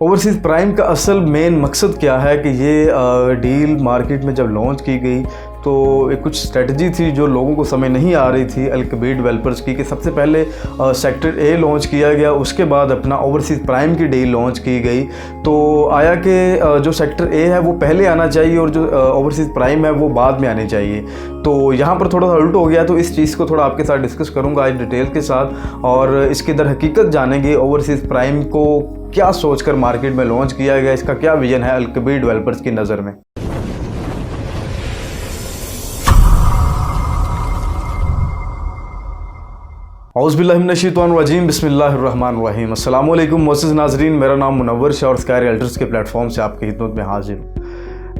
Overseas prime का असल main मकसद क्या है कि ये डील मार्केट में जब लॉन्च की गई तो एक कुछ स्ट्रेटजी थी जो लोगों को समझ नहीं आ रही थी अल कबीर डेवलपर्स की, कि सबसे पहले सेक्टर ए लॉन्च किया गया, उसके बाद अपना ओवरसीज़ प्राइम की डील लॉन्च की गई। तो आया कि जो सेक्टर ए है वो पहले आना चाहिए और जो ओवरसीज़ प्राइम है वो बाद में आनी चाहिए। तो यहाँ पर थोड़ा सा उल्ट हो गया, तो इस चीज़ को थोड़ा आपके साथ डिस्कस करूँगा आज डिटेल के साथ, और इसकी दर हकीकत जानेंगे ओवरसीज़ प्राइम को क्या सोचकर मार्केट में लॉन्च किया गया, इसका क्या विजन है अल कबीर डेवलपर्स की नज़र में। औज़ुबिल्लाहिमिनश्शैतानिर्रजीम बिस्मिल्लाहिर्रहमानिर्रहीम। अस्सलामु अलैकुम मोअज़्ज़िज़ नाज़रीन, मेरा नाम मुनव्वर शाह और स्काई रियल्टर्स के प्लेटफॉर्म से आपकी खिदमत में हाजिर हूँ।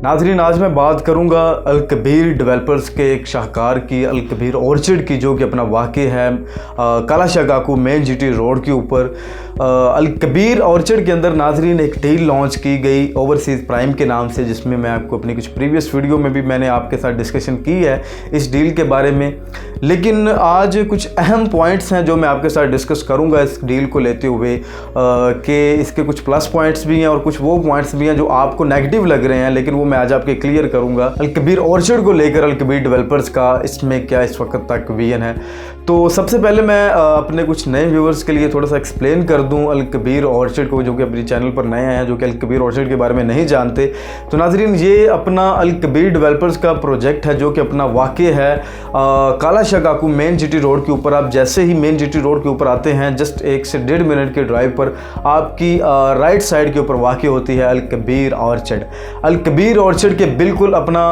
नाज़रीन, आज मैं बात करूँगा अल कबीर डेवलपर्स के एक शाहकार की, अल कबीर ऑर्चिड की, जो कि अपना वाक़ है कालाशाह काकू मेन जीटी रोड के ऊपर। अल कबीर ऑर्चिड के अंदर नाज़रीन एक डील लॉन्च की गई ओवरसीज़ प्राइम के नाम से, जिसमें मैं आपको अपनी कुछ प्रीवियस वीडियो में भी मैंने आपके साथ डिस्कशन की है इस डील के बारे में। लेकिन आज कुछ अहम पॉइंट्स हैं जो मैं आपके साथ डिस्कस करूंगा इस डील को लेते हुए, कि इसके कुछ प्लस पॉइंट्स भी हैं और कुछ वो पॉइंट्स भी हैं जो आपको नेगेटिव लग रहे हैं, लेकिन वो मैं आज आपके क्लियर करूंगा। अल कबीर ऑर्चिड को लेकर अल कबीर डेवलपर्स का इसमें क्या इस वक्त तक विजन है। तो सबसे पहले मैं अपने कुछ नए व्यूअर्स के लिए थोड़ा सा एक्सप्लेन कर दूं अल कबीर ऑर्चिड को, जो कि अपने चैनल पर नए हैं, जो कि अल कबीर ऑर्चिड के बारे में नहीं जानते। तो नाज़रीन, ये अपना अल कबीर डेवलपर्स का प्रोजेक्ट है जो कि अपना वाक़ है कालाशाह काकू मेन जीटी रोड के ऊपर। आप जैसे ही मेन जीटी रोड के ऊपर आते हैं, जस्ट 1 से 1.5 मिनट के ड्राइव पर आपकी राइट साइड के ऊपर वाक़ होती है अल कबीर ऑर्चिड। अल कबीर ऑर्चिड के बिल्कुल अपना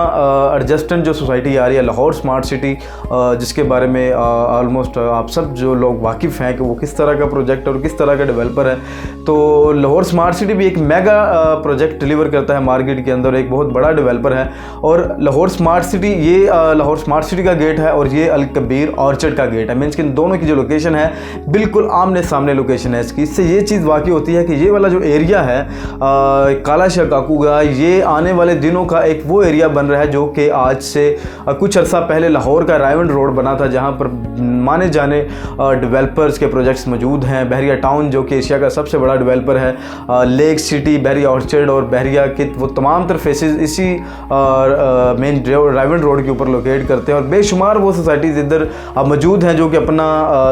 एडजस्टेंट जो सोसाइटी आ रही है लाहौर स्मार्ट सिटी, जिसके बारे में ऑलमोस्ट आप सब जो लोग वाकिफ़ हैं कि वो किस तरह का प्रोजेक्ट और किस तरह का डेवलपर है। तो लाहौर स्मार्ट सिटी भी एक मेगा प्रोजेक्ट डिलीवर करता है मार्केट के अंदर, एक बहुत बड़ा डेवलपर है। और लाहौर स्मार्ट सिटी, ये लाहौर स्मार्ट सिटी का गेट है और ये अल कबीर ऑर्चिड का गेट है। मीन्स कि इन दोनों की जो लोकेशन है बिल्कुल आमने सामने लोकेशन है इसकी। इससे ये चीज़ वाक़ई होती है कि ये वाला जो एरिया है कालाशाह काकू का, ये आने वाले दिनों का एक वो एरिया बन रहा है जो कि आज से कुछ अर्सा पहले लाहौर का रायवन रोड बना था, जहाँ पर माने जाने डेवलपर्स के प्रोजेक्ट्स मौजूद हैं। बहरिया टाउन जो कि एशिया का सबसे बड़ा डेवलपर है, लेक सिटी, बहरिया ऑर्चिड और बहरिया के वो तमाम तर फेसेस इसी मेन रायवन रोड के ऊपर लोकेट करते हैं। और बेशुमार वो सोसाइटीज़ इधर मौजूद हैं जो कि अपना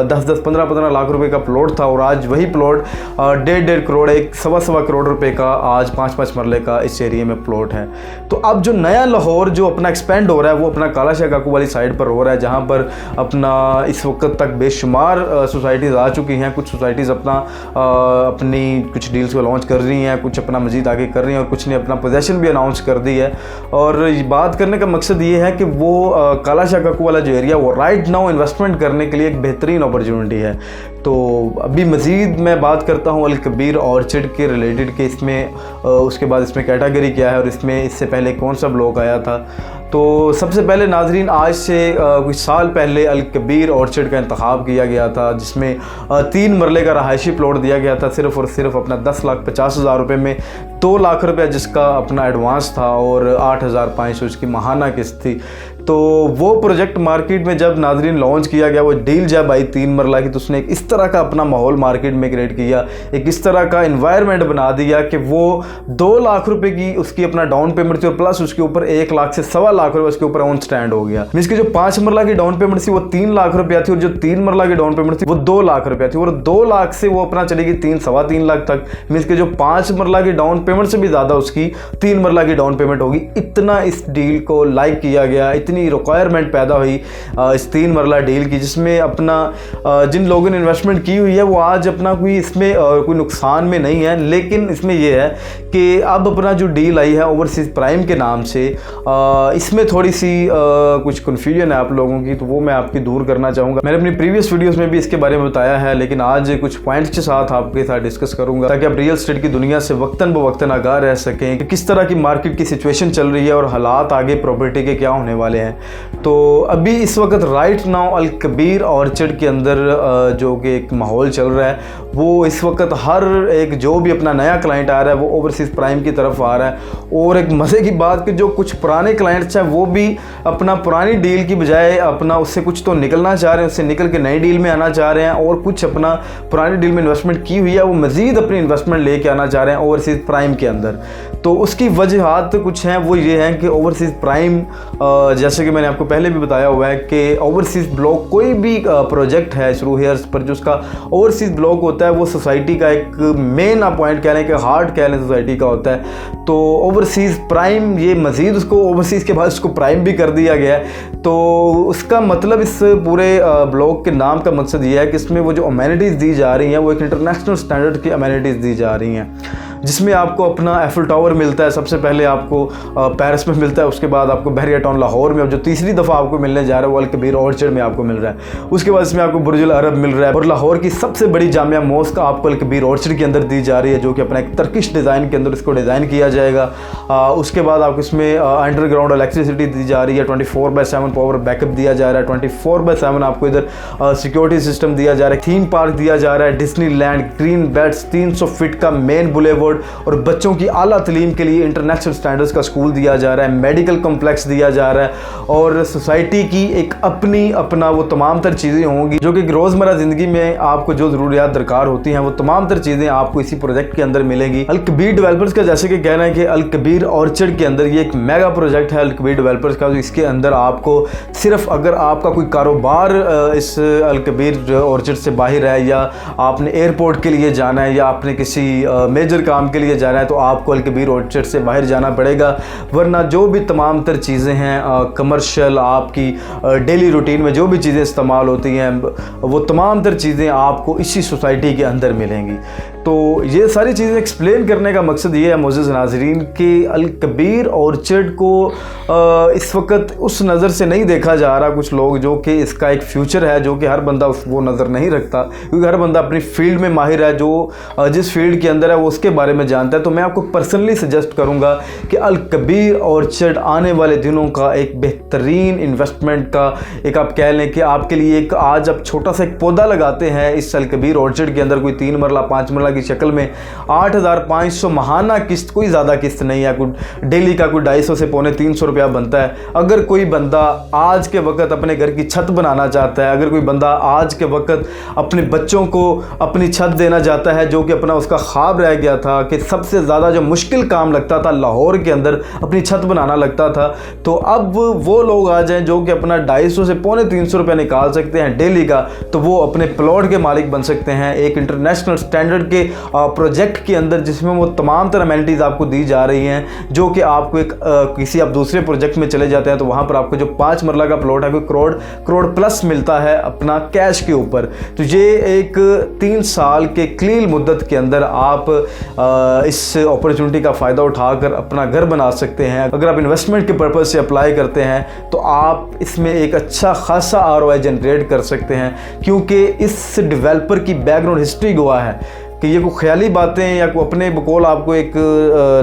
10-10, 15-15 लाख रुपए का प्लॉट था, और आज वही प्लॉट 1.5 करोड़, 1-1.25 करोड़ रुपए का आज 5-5 मरले का इस एरिया में प्लॉट है। तो अब जो नया लाहौर जो अपना एक्सपेंड हो रहा है वो अपना कालाशाह काकू वाली साइड पर हो रहा है, जहाँ पर अपना इस वक्त तक बेशुमार सोसाइटीज़ आ चुकी हैं। कुछ सोसाइटीज़ अपनी कुछ डील्स को लॉन्च कर रही हैं, कुछ अपना मज़ीद आगे कर रही हैं, और कुछ ने अपना पोजेशन भी अनाउंस कर दी है। और बात करने का मकसद ये है कि वो कालाशाह काकू वाला जो एरिया वो राइट नाउ इन्वेस्टमेंट करने के लिए एक बेहतरीन अपॉर्चुनिटी है। तो अभी मज़ीद मैं बात करता हूँ अल कबीर ऑर्चिड के रिलेटेड, कि इसमें उसके बाद इसमें कैटेगरी क्या है और इसमें इससे पहले कौन सा ब्लॉक आया था। तो सबसे पहले नाजरीन, आज से कुछ साल पहले अल कबीर ऑर्चिड का इंतखाब किया गया था, जिसमें 3 मरले का रहायशी प्लॉट दिया गया था, सिर्फ़ और सिर्फ अपना 10,50,000 रुपये में। 2 लाख रुपया जिसका अपना एडवांस था और 8,500 उसकी माहाना किस्त थी। तो वो प्रोजेक्ट मार्केट में जब नाजरीन लॉन्च किया गया, वो डील जब आई 3 मरला की, तो उसने एक इस तरह का अपना माहौल मार्केट में क्रिएट किया, एक इस तरह का इन्वायरमेंट बना दिया कि वो 2 लाख रुपए की उसकी अपना डाउन पेमेंट थी और प्लस उसके ऊपर 1 लाख से 1.25 लाख रुपए उसके ऊपर ऑन स्टैंड हो गया। मीन्स कि जो 5 मरला की डाउन पेमेंट थी वो 3 लाख रुपया थी, और जो 3 मरला की डाउन पेमेंट थी वो 2 लाख रुपया थी, और 2 लाख से वो अपना चलेगी 3-3.25 लाख तक। मीन्स कि जो 5 मरला की डाउन पेमेंट से भी ज़्यादा उसकी 3 मरला की डाउन पेमेंट होगी। इतना इस डील को लाइक किया गया, इतनी रिक्वायरमेंट पैदा हुई इस 3 मरला डील की, जिसमें अपना जिन लोगों ने इन्वेस्टमेंट की हुई है वो आज अपना कोई इसमें कोई नुकसान में नहीं है। लेकिन इसमें यह है कि अब अपना जो डील आई है ओवरसीज़ प्राइम के नाम से, इसमें थोड़ी सी कुछ कन्फ्यूजन है आप लोगों की, तो वो मैं आपकी दूर करना चाहूँगा। मैंने अपनी प्रीवियस वीडियोस में भी इसके बारे में बताया है, लेकिन आज कुछ पॉइंट्स के साथ आपके साथ डिस्कस करूँगा, ताकि आप रियल एस्टेट की दुनिया से वक्तन ब वक्तन आगाह रह सकें कि किस तरह की मार्केट की सिचुएशन चल रही है और हालात आगे प्रॉपर्टी के क्या होने वाले हैं। हैं। तो अभी इस वक्त राइट नाउ अल कबीर ऑर्चर्ड के अंदर जो कि एक माहौल चल रहा है, वो इस वक्त हर एक जो भी अपना नया क्लाइंट आ रहा है वो ओवरसीज़ प्राइम की तरफ आ रहा है। और एक मज़े की बात कि जो कुछ पुराने क्लाइंट्स हैं वो भी अपना पुरानी डील की बजाय अपना उससे कुछ तो निकलना चाह रहे हैं, उससे निकल के नई डील में आना चाह रहे हैं, और कुछ अपना पुरानी डील में इन्वेस्टमेंट की हुई है वो मज़ीद अपनी इन्वेस्टमेंट लेके आना चाह रहे हैं ओवरसीज़ प्राइम के अंदर। तो उसकी वजहात कुछ हैं, वो ये हैं कि ओवरसीज़ प्राइम जैसे कि मैंने आपको पहले भी बताया हुआ है कि ओवरसीज़ ब्लॉक कोई भी प्रोजेक्ट है थ्रू हेयर्स पर, जो उसका ओवरसीज़ ब्लॉक होता है वो सोसाइटी का एक मेन आप पॉइंट कह लें कि हार्ट कह लें सोसाइटी का होता है। तो ओवरसीज़ प्राइम ये मज़ीद उसको ओवरसीज़ के बाद उसको प्राइम भी कर दिया गया है। तो उसका मतलब इस पूरे ब्लॉक के नाम का मकसद ये है कि इसमें वो जो अमेनिटीज़ दी जा रही हैं वो एक इंटरनेशनल स्टैंडर्ड की अमेनिटीज़ दी जा रही हैं, जिसमें आपको अपना एफिल टावर मिलता है, सबसे पहले आपको पेरिस में मिलता है, उसके बाद आपको बहरिया टाउन लाहौर में, अब जो तीसरी दफ़ा आपको मिलने जा रहा है वो अल कबीर ऑर्चर्ड में आपको मिल रहा है। उसके बाद इसमें आपको बुर्ज अल अरब मिल रहा है, और लाहौर की सबसे बड़ी जामिया मॉस्क आपको अल कबीर ऑर्चर्ड के अंदर दी जा रही है, जो कि अपना एक तर्किश डिज़ाइन के अंदर इसको डिज़ाइन किया जाएगा। उसके बाद आपको इसमें अंडरग्राउंड इलेक्ट्रिसिटी दी जा रही है, 24/7 पावर बैकअप दिया जा रहा है, 24/7 आपको इधर सिक्योरिटी सिस्टम दिया जा रहा है, थीम पार्क दिया जा रहा है, डिज्नीलैंड, ग्रीन बेल्ट्स, 300 फीट का मेन बुलेवर्ड, और बच्चों की आला तलीम के लिए इंटरनेशनल स्टैंडर्ड्स का स्कूल दिया जा रहा है, मेडिकल कॉम्प्लेक्स दिया जा रहा है, और सोसाइटी की एक अपना वो तमाम तर चीज़ें होंगी जो कि रोज़मर्रा ज़िंदगी में आपको जो ज़रूरियात दरकार होती हैं वो तमाम तर चीज़ें आपको इसी प्रोजेक्ट के अंदर मिलेंगी। अल कबीर डेवलपर्स का जैसे कि कहना है कि अल कबीर ऑर्चर्ड के अंदर ये एक मेगा प्रोजेक्ट है अल कबीर डेवलपर्स का, जो इसके अंदर आपको सिर्फ अगर आपका कोई कारोबार इस अल कबीर ऑर्चर्ड से बाहर है, या आपने एयरपोर्ट के लिए जाना है, या आपने किसी मेजर काम के लिए जाना है, तो आपको अल कबीर ऑर्चर्ड से बाहर जाना पड़ेगा। वरना जो भी तमाम तर चीज़ें हैं कमर्शियल, आपकी डेली रूटीन में जो भी चीज़ें इस्तेमाल होती हैं, वो तमाम तर चीज़ें आपको इसी सोसाइटी के अंदर मिलेंगी। तो ये सारी चीज़ें एक्सप्लेन करने का मकसद ये है मोअज़्ज़िज़ नाज़रीन कि अल कबीर ऑर्चर्ड को इस वक्त उस नज़र से नहीं देखा जा रहा, कुछ लोग जो कि इसका एक फ्यूचर है, जो कि हर बंदा वो नज़र नहीं रखता, क्योंकि हर बंदा अपनी फील्ड में माहिर है, जो जिस फील्ड के अंदर है वो उसके बारे में जानता है। तो मैं आपको पर्सनली सजेस्ट करूँगा कि अल कबीर ऑर्चर्ड आने वाले दिनों का एक बेहतरीन इन्वेस्टमेंट का एक आप कह लें कि आपके लिए एक आज आप छोटा सा एक पौधा लगाते हैं इस अल कबीर ऑर्चर्ड के अंदर, कोई 3 मरला 5 मरला की शक्ल में, 8,500 महाना किस्त, कोई ज़्यादा किस्त नहीं है, कोई डेली का कोई 250 से पौने 300 रुपया बनता है। अगर कोई बंदा आज के वक्त अपने घर की छत बनाना चाहता है, अगर कोई बंदा आज के वक्त अपने बच्चों को अपनी छत देना चाहता है, जो कि अपना उसका ख्वाब रह गया था कि सबसे ज़्यादा जो मुश्किल काम लगता था लाहौर के अंदर अपनी छत बनाना लगता था, तो अब वो लोग आ जाएं जो कि अपना 250 से पौने 300 रुपया निकाल सकते हैं डेली का, तो वो अपने प्लॉट के मालिक बन सकते हैं एक इंटरनेशनल स्टैंडर्ड के प्रोजेक्ट के अंदर, जिसमें वो तमाम तरह अमेनिटीज़ आपको दी जा रही हैं, जो कि आपको एक किसी आप दूसरे प्रोजेक्ट में चले जाते हैं तो वहाँ पर आपको जो 5 मरला का प्लॉट है कोई करोड़ प्लस मिलता है अपना कैश के ऊपर। तो ये एक 3 साल के क्लील मुद्दत के अंदर आप इस अपॉर्चुनिटी का फ़ायदा उठाकर अपना घर बना सकते हैं। अगर आप इन्वेस्टमेंट के पर्पज़ से अप्लाई करते हैं तो आप इसमें एक अच्छा खासा ROI जनरेट कर सकते हैं, क्योंकि इस डेवलपर की बैकग्राउंड हिस्ट्री गवाह है कि ये कोई ख्याली बातें या कोई अपने बकौल आपको एक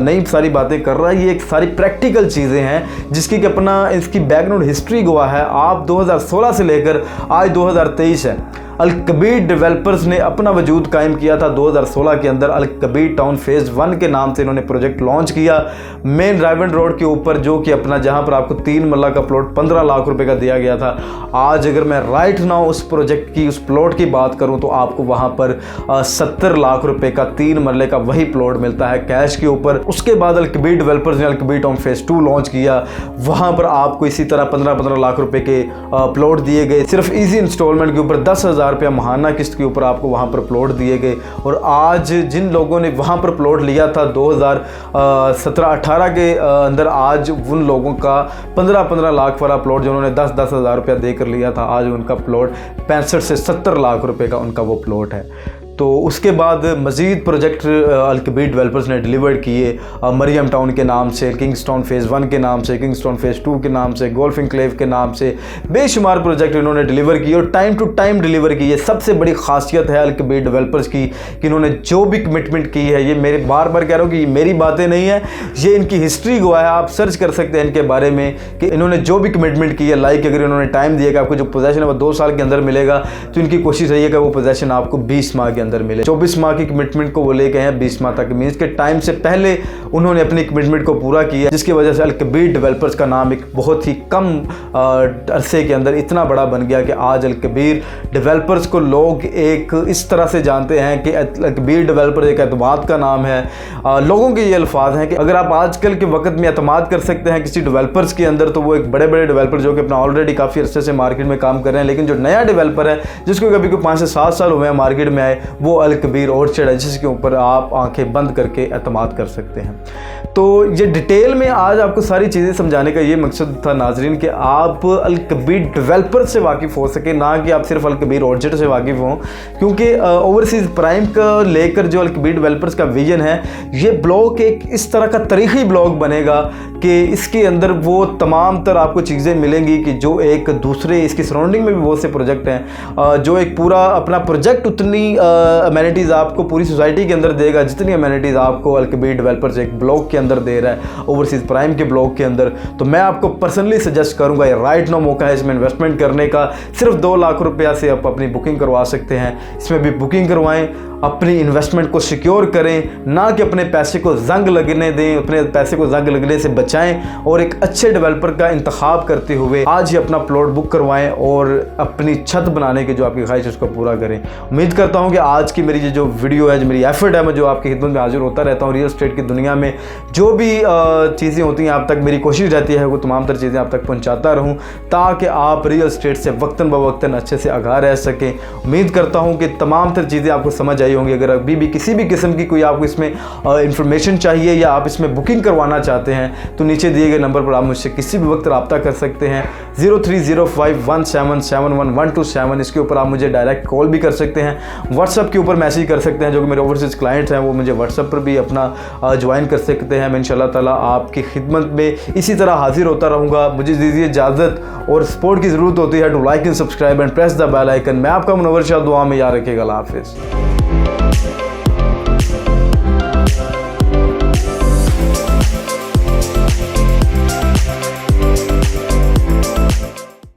नई सारी बातें कर रहा है, ये एक सारी प्रैक्टिकल चीज़ें हैं जिसकी कि अपना इसकी बैकग्राउंड हिस्ट्री गवाह है। आप 2016 से लेकर आज 2023 है, अल कबीर डेवलपर्स ने अपना वजूद कायम किया था 2016 के अंदर। अल कबीर टाउन फेज़ 1 के नाम से इन्होंने प्रोजेक्ट लॉन्च किया मेन रायवंड रोड के ऊपर, जो कि अपना जहां पर आपको 3 मरला का प्लॉट 15 लाख रुपए का दिया गया था। आज अगर मैं राइट नाउ उस प्रोजेक्ट की उस प्लॉट की बात करूं तो आपको वहां पर 70 लाख रुपए का 3 मरले का वही प्लॉट मिलता है कैश के ऊपर। उसके बाद अल कबीर डेवलपर्स ने अल कबीर टाउन फेज़ 2 लॉन्च किया, वहां पर आपको इसी तरह 15-15 लाख रुपए के प्लॉट दिए गए, सिर्फ ईजी इंस्टॉलमेंट के ऊपर 10,000 रुपया महाना किस्त के ऊपर आपको वहाँ पर प्लॉट दिए गए। और आज जिन लोगों ने वहाँ पर प्लॉट लिया था 2017-18 के अंदर, आज उन लोगों का 15-15 लाख वाला प्लॉट जिन्होंने 10-10 हज़ार रुपया देकर लिया था, आज उनका प्लॉट 65 से 70 लाख रुपए का उनका वो प्लॉट है। तो उसके बाद मज़ीद प्रोजेक्ट अल-कबीर डेवलपर्स ने डिलीवर किए, मरियम टाउन के नाम से, किंगस्टन फ़ेज़ 1 के नाम से, किंगस्टन फ़ेज़ 2 के नाम से, गोल्फ इंक्लेव के नाम से बेशुमार प्रोजेक्ट इन्होंने डिलीवर किए और टाइम टू टाइम डिलीवर किए। सबसे बड़ी खासियत है अल-कबीर डेवलपर्स की कि इन्होंने जो भी कमिटमेंट की है, ये मेरे बार बार कह रहा हूँ कि मेरी बातें नहीं है, ये इनकी हिस्ट्री गवाह है। आप सर्च कर सकते हैं इनके बारे में कि इन्होंने जो भी कमिटमेंट की है, लाइक अगर इन्होंने टाइम दिया कि आपको जो पोजेशन है वो 2 साल के अंदर मिलेगा, तो इनकी कोशिश रही है कि वो पोजेशन आपको 20 माह के अंदर मिले। 24 माह की कमिटमेंट को वो लेके हैं 20 माह तक, मीन्स के टाइम से पहले उन्होंने अपनी कमिटमेंट को पूरा किया, जिसकी वजह से अल-कबीर डेवलपर्स का नाम एक बहुत ही कम अरसे के अंदर इतना बड़ा बन गया कि आज अल-कबीर डेवलपर्स को लोग एक इस तरह से जानते हैं कि अल-कबीर डेवलपर एक एतमाद का नाम है। लोगों के ये अल्फाज हैं कि अगर आप आजकल के वक्त में एतमाद कर सकते हैं किसी डेवलपर्स के अंदर, तो वो एक बड़े बड़े डेवलपर जो कि अपना ऑलरेडी काफ़ी अरसे से मार्केट में काम कर रहे हैं, लेकिन जो नया डेवलपर है जिसको कभी कोई 5 से 7 साल हुए हैं मार्केट में आए, वो अल-कबीर ऑर्चर्ड है, जिसके ऊपर आप आंखें बंद करके एतमाद कर सकते हैं। तो ये डिटेल में आज आपको सारी चीज़ें समझाने का ये मकसद था नाजरीन कि आप अल-कबीर डेवलपर से वाकिफ़ हो सके, ना कि आप सिर्फ अल-कबीर ऑर्चर्ड से वाकिफ़ हों, क्योंकि ओवरसीज़ प्राइम का लेकर जो अल-कबीर डेवलपर्स का विजन है, ये ब्लॉग एक इस तरह का तारीखी ब्लॉग बनेगा कि इसके अंदर वो तमाम तरह आपको चीज़ें मिलेंगी कि जो एक दूसरे इसकी सराउंडिंग में भी बहुत से प्रोजेक्ट हैं, जो एक पूरा अपना प्रोजेक्ट उतनी अमेनिटीज़ आपको पूरी सोसाइटी के अंदर देगा जितनी अमेनिटीज़ आपको अल-कबीर डेवलपर्स एक ब्लॉग के अंदर दे रहा है, ओवरसीज़ प्राइम के ब्लॉग के अंदर। तो मैं आपको पर्सनली सजेस्ट करूँगा, ये राइट नो मौका है इसमें इन्वेस्टमेंट करने का। सिर्फ 2 लाख रुपया से आप अपनी बुकिंग करवा सकते हैं, इसमें भी बुकिंग करवाएं, अपनी इन्वेस्टमेंट को सिक्योर करें, ना कि अपने पैसे को जंग लगने दें, अपने पैसे को जंग लगने से बचाएं और एक अच्छे डेवलपर का इंतखाब करते हुए आज ही अपना प्लॉट बुक करवाएं और अपनी छत बनाने की जो आपकी ख्वाहिश है उसको पूरा करें। उम्मीद करता हूं कि आज की मेरी जो वीडियो है, जो मेरी एफर्ट है, मैं जो आपकी खिदमत में हाजिर होता रहता हूं, रियल एस्टेट की दुनिया में जो भी चीज़ें होती हैं आप तक मेरी कोशिश रहती है वो तमाम तर चीज़ें आप तक पहुँचाता रहूँ, ताकि आप रियल एस्टेट से वक्तन ब वक्तन अच्छे से आगाह रह सकें। उम्मीद करता हूँ कि तमाम तर चीज़ें आपको समझ आई होंगी। अगर अभी भी किसी भी किस्म की कोई आपको इसमें इंफॉर्मेशन चाहिए या आप इसमें बुकिंग करवाना चाहते हैं, तो नीचे दिए गए नंबर पर आप मुझसे किसी भी वक्त रब्ता कर सकते हैं। 0305177127 इसके ऊपर आप मुझे डायरेक्ट कॉल भी कर सकते हैं, व्हाट्सएप के ऊपर मैसेज कर सकते हैं। जो कि मेरे ओवरसीज़ क्लाइंट्स हैं वो मुझे व्हाट्सएप पर भी अपना ज्वाइन कर सकते हैं। मैं इंशाल्लाह ताला आपकी खिदमत में इसी तरह हाजिर होता रहूँगा। मुझे दीजिए इजाज़त, और सपोर्ट की ज़रूरत होती है to like and subscribe and press the bell icon. मैं आपका मुनव्वर शाह, दुआ में याद रखिएगा। अल्लाह हाफ़िज़।